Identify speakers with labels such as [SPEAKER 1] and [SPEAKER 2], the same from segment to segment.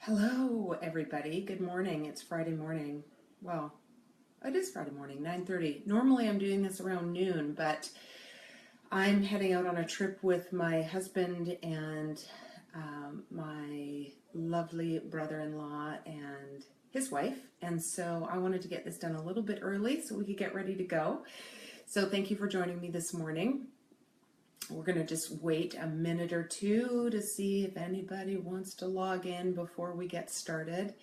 [SPEAKER 1] Hello, everybody. Good morning. It's Friday morning. Well, it is Friday morning, 9:30. Normally I'm doing this around noon, but I'm heading out on a trip with my husband and my lovely brother-in-law and his wife. And so I wanted to get this done a little bit early so we could get ready to go. So thank you for joining me this morning. We're going to just wait a minute or two to see if anybody wants to log in before we get started.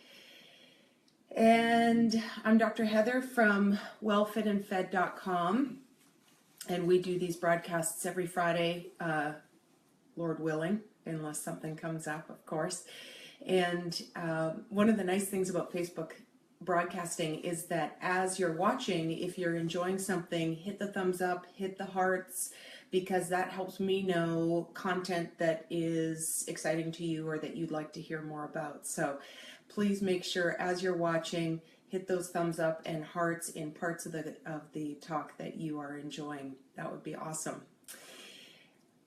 [SPEAKER 1] And I'm Dr. Heather from wellfitandfed.com, and we do these broadcasts every Friday, Lord willing, unless something comes up, of course. And one of the nice things about Facebook broadcasting is that as you're watching, if you're enjoying something, hit the thumbs up, hit the hearts, because that helps me know content that is exciting to you or that you'd like to hear more about. So please make sure as you're watching, hit those thumbs up and hearts in parts of the talk that you are enjoying. That would be awesome.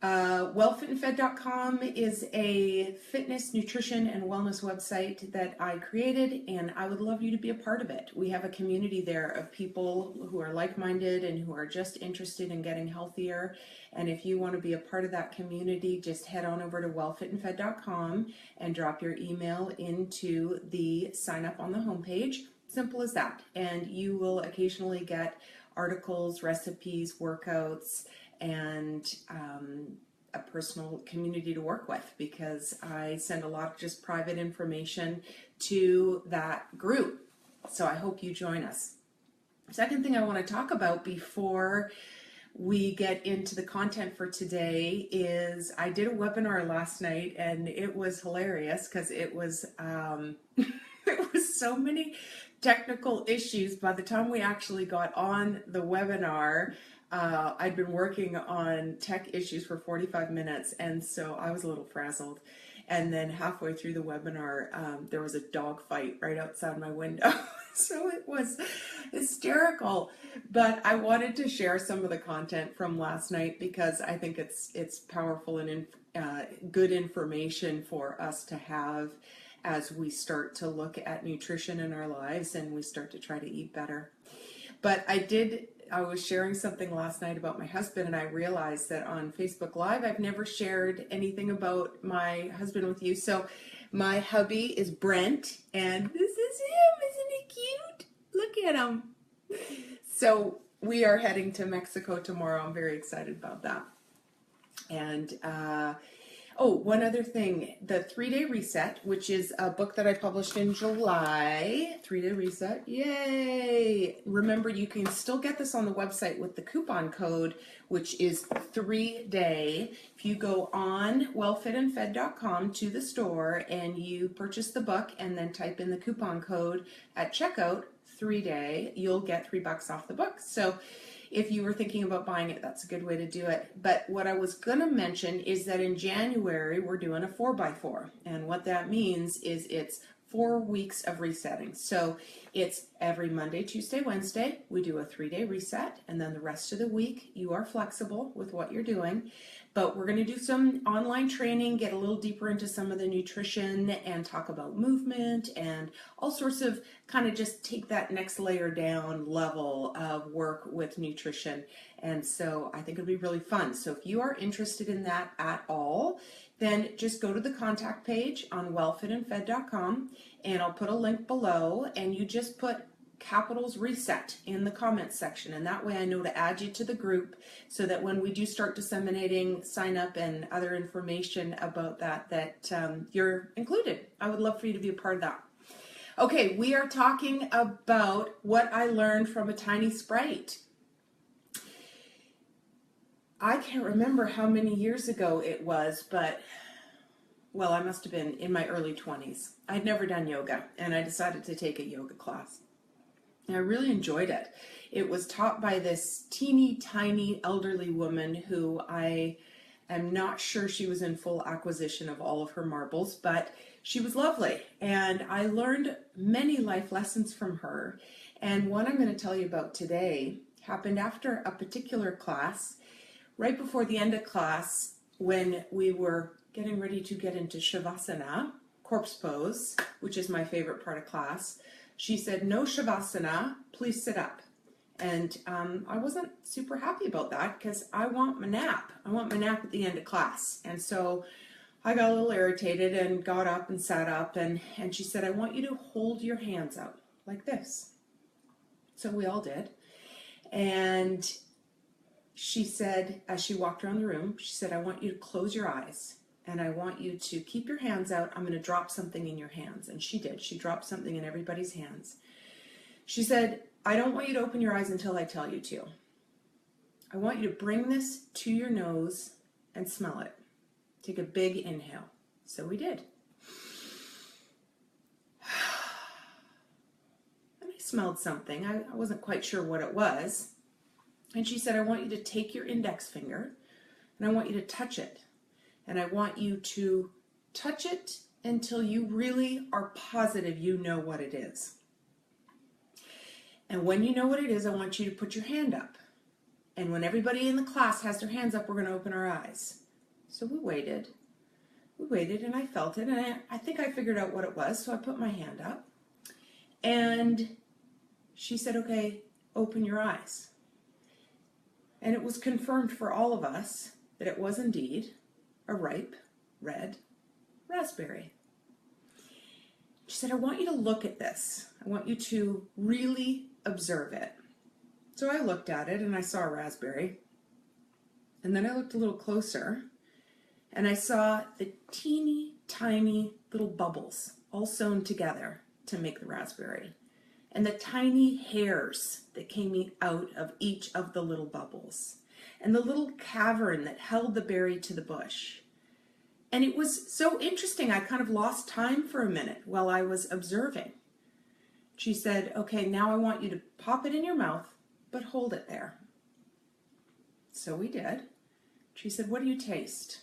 [SPEAKER 1] Wellfitandfed.com is a fitness, nutrition, and wellness website that I created, and I would love you to be a part of it. We have a community there of people who are like-minded and who are just interested in getting healthier. And if you want to be a part of that community, just head on over to wellfitandfed.com and drop your email into the sign up on the homepage. Simple as that. And you will occasionally get articles, recipes, workouts, and a personal community to work with, because I send a lot of just private information to that group. So I hope you join us. Second thing I want to talk about before we get into the content for today is I did a webinar last night, and it was hilarious because it was it was so many technical issues. By the time we actually got on the webinar, I'd been working on tech issues for 45 minutes, and so I was a little frazzled. And then halfway through the webinar, there was a dog fight right outside my window. So it was hysterical. But I wanted to share some of the content from last night because I think it's powerful and good information for us to have as we start to look at nutrition in our lives and we start to try to eat better. But I was sharing something last night about my husband, and I realized that on Facebook Live, I've never shared anything about my husband with you. So my hubby is Brent, and this is him. Isn't he cute? Look at him. So we are heading to Mexico tomorrow. I'm very excited about that. And one other thing, the 3-Day Reset, which is a book that I published in July. 3-Day Reset, yay! Remember, you can still get this on the website with the coupon code, which is 3-Day. If you go on wellfitandfed.com to the store and you purchase the book and then type in the coupon code at checkout, 3-Day, you'll get $3 off the book. So if you were thinking about buying it, that's a good way to do it. But what I was going to mention is that in January, we're doing a 4x4. And what that means is it's 4 weeks of resetting. So it's every Monday, Tuesday, Wednesday, we do a 3-day reset. And then the rest of the week, you are flexible with what you're doing. But we're going to do some online training, get a little deeper into some of the nutrition and talk about movement and all sorts of kind of just take that next layer down level of work with nutrition. And so I think it'll be really fun. So if you are interested in that at all, then just go to the contact page on wellfitandfed.com, and I'll put a link below, and you just put capitals reset in the comments section, and that way I know to add you to the group so that when we do start disseminating sign up and other information about that you're included. I would love for you to be a part of that. Okay, we are talking about what I learned from a tiny Sprite. I can't remember how many years ago it was, but well, I must have been in my early 20s. I'd never done yoga, and I decided to take a yoga class. And I really enjoyed it. It was taught by this teeny tiny elderly woman who I am not sure she was in full acquisition of all of her marbles, but she was lovely. And I learned many life lessons from her. And one I'm going to tell you about today happened after a particular class, right before the end of class, when we were getting ready to get into Shavasana, corpse pose, which is my favorite part of class. She said, no Shavasana, please sit up. And I wasn't super happy about that because I want my nap. I want my nap at the end of class. And so I got a little irritated and got up and sat up. And she said, I want you to hold your hands out like this. So we all did. And she said, as she walked around the room, she said, I want you to close your eyes. And I want you to keep your hands out. I'm going to drop something in your hands. And she did. She dropped something in everybody's hands. She said, I don't want you to open your eyes until I tell you to. I want you to bring this to your nose and smell it. Take a big inhale. So we did. And I smelled something. I wasn't quite sure what it was. And she said, I want you to take your index finger and I want you to touch it. And I want you to touch it until you really are positive you know what it is. And when you know what it is, I want you to put your hand up. And when everybody in the class has their hands up, we're going to open our eyes. So we waited. We waited and I felt it. And I think I figured out what it was. So I put my hand up. And she said, okay, open your eyes. And it was confirmed for all of us that it was indeed a ripe red raspberry. She said, I want you to look at this. I want you to really observe it. So I looked at it and I saw a raspberry. And then I looked a little closer and I saw the teeny tiny little bubbles all sewn together to make the raspberry. And the tiny hairs that came out of each of the little bubbles. And the little cavern that held the berry to the bush. And it was so interesting, I kind of lost time for a minute while I was observing. She said, okay, now I want you to pop it in your mouth, but hold it there. So we did. She said, what do you taste?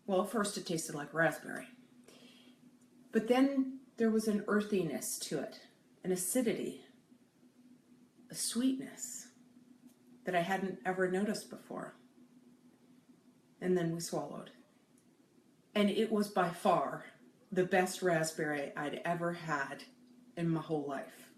[SPEAKER 1] Well, at first it tasted like raspberry. But then there was an earthiness to it, an acidity, a sweetness that I hadn't ever noticed before. And then we swallowed. And it was by far the best raspberry I'd ever had in my whole life.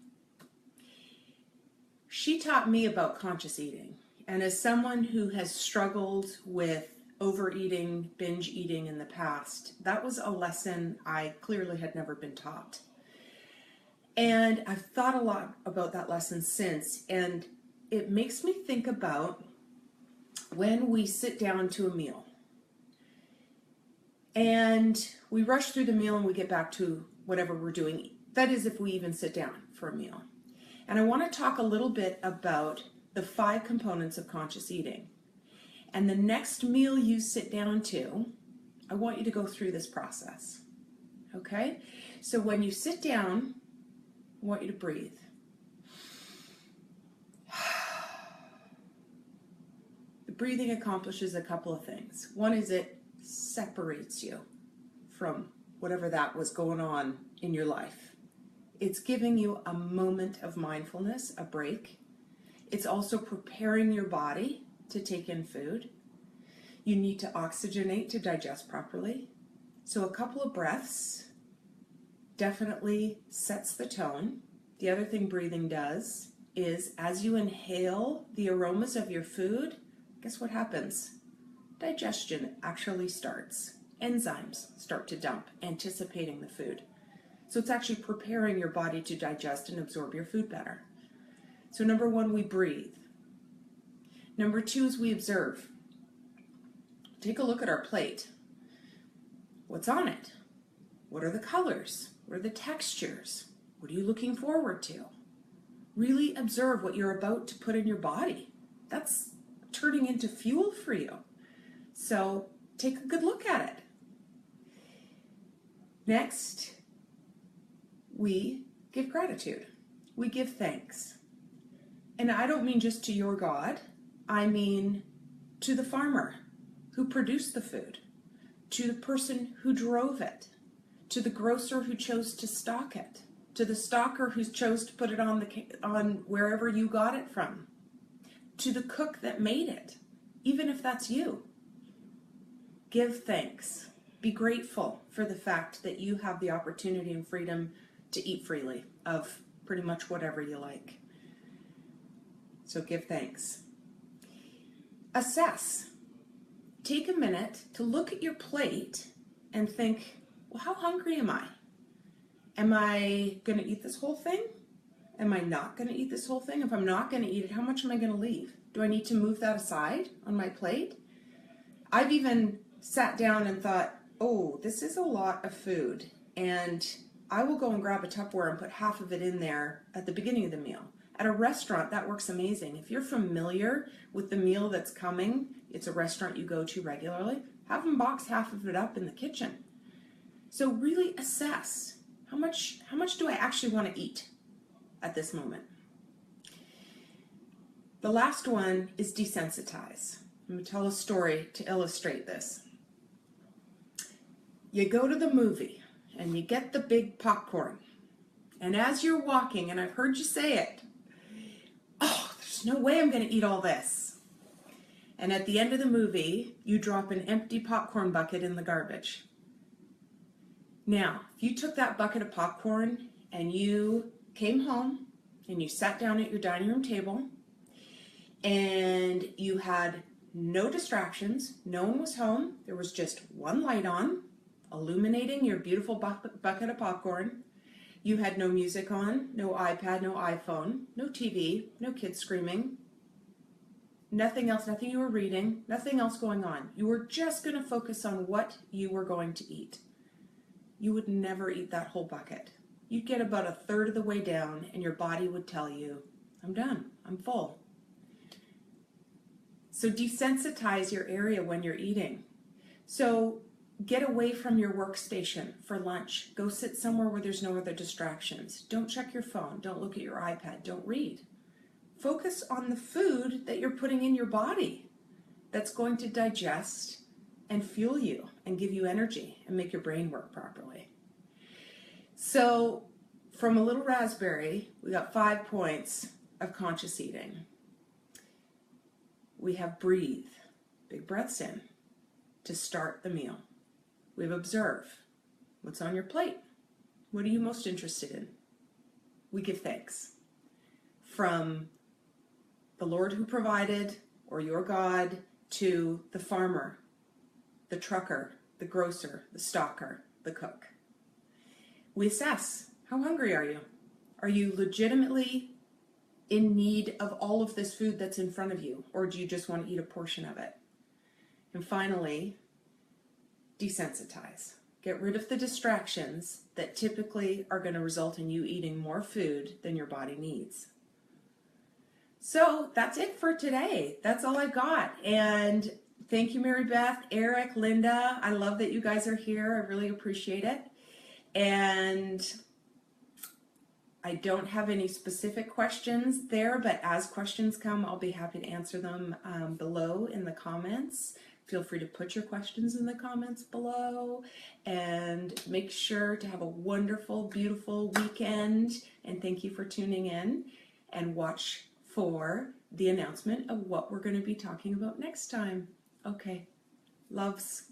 [SPEAKER 1] She taught me about conscious eating. And as someone who has struggled with overeating, binge eating in the past, that was a lesson I clearly had never been taught. And I've thought a lot about that lesson since, and it makes me think about when we sit down to a meal. And we rush through the meal and we get back to whatever we're doing. That is, if we even sit down for a meal. And I want to talk a little bit about the 5 components of conscious eating. And the next meal you sit down to, I want you to go through this process. Okay? So when you sit down, I want you to breathe. The breathing accomplishes a couple of things. One is it separates you from whatever that was going on in your life. It's giving you a moment of mindfulness, a break. It's also preparing your body to take in food. You need to oxygenate to digest properly. So a couple of breaths definitely sets the tone. The other thing breathing does is as you inhale the aromas of your food, guess what happens? Digestion actually starts. Enzymes start to dump, anticipating the food. So it's actually preparing your body to digest and absorb your food better. So number 1, we breathe. Number 2 is we observe. Take a look at our plate. What's on it? What are the colors? What are the textures? What are you looking forward to? Really observe what you're about to put in your body. That's turning into fuel for you. So take a good look at it. Next, we give gratitude. We give thanks. And I don't mean just to your God. I mean to the farmer who produced the food, to the person who drove it, to the grocer who chose to stock it, to the stocker who chose to put it on wherever you got it from, to the cook that made it, even if that's you. Give thanks. Be grateful for the fact that you have the opportunity and freedom to eat freely of pretty much whatever you like. So give thanks. Assess. Take a minute to look at your plate and think, well, how hungry am I? Am I going to eat this whole thing? Am I not going to eat this whole thing? If I'm not going to eat it, how much am I going to leave? Do I need to move that aside on my plate? I've even sat down and thought, oh, this is a lot of food, and I will go and grab a Tupperware and put half of it in there at the beginning of the meal. At a restaurant, that works amazing. If you're familiar with the meal that's coming, it's a restaurant you go to regularly, have them box half of it up in the kitchen. So really assess, how much do I actually want to eat at this moment? The last one is desensitize. I'm going to tell a story to illustrate this. You go to the movie and you get the big popcorn. And as you're walking, and I've heard you say it, oh, there's no way I'm going to eat all this. And at the end of the movie, you drop an empty popcorn bucket in the garbage. Now, if you took that bucket of popcorn and you came home and you sat down at your dining room table and you had no distractions, no one was home, there was just one light on, illuminating your beautiful bucket of popcorn. You had no music on, no iPad, no iPhone, no TV, no kids screaming, nothing else, nothing you were reading, nothing else going on. You were just going to focus on what you were going to eat. You would never eat that whole bucket. You'd get about a third of the way down and your body would tell you, I'm done, I'm full. So desensitize your area when you're eating. So get away from your workstation for lunch. Go sit somewhere where there's no other distractions. Don't check your phone. Don't look at your iPad. Don't read. Focus on the food that you're putting in your body that's going to digest and fuel you and give you energy and make your brain work properly. So from a little raspberry, we got 5 points of conscious eating. We have breathe, big breaths in to start the meal. We have observe, what's on your plate? What are you most interested in? We give thanks. From the Lord who provided, or your God, to the farmer, the trucker, the grocer, the stocker, the cook. We assess, how hungry are you? Are you legitimately in need of all of this food that's in front of you, or do you just want to eat a portion of it? And finally, desensitize. Get rid of the distractions that typically are going to result in you eating more food than your body needs. So that's it for today. That's all I got. And thank you, Mary Beth, Eric, Linda. I love that you guys are here. I really appreciate it. And I don't have any specific questions there, but as questions come, I'll be happy to answer them below in the comments. Feel free to put your questions in the comments below, and make sure to have a wonderful, beautiful weekend. And thank you for tuning in, and watch for the announcement of what we're going to be talking about next time. Okay, loves.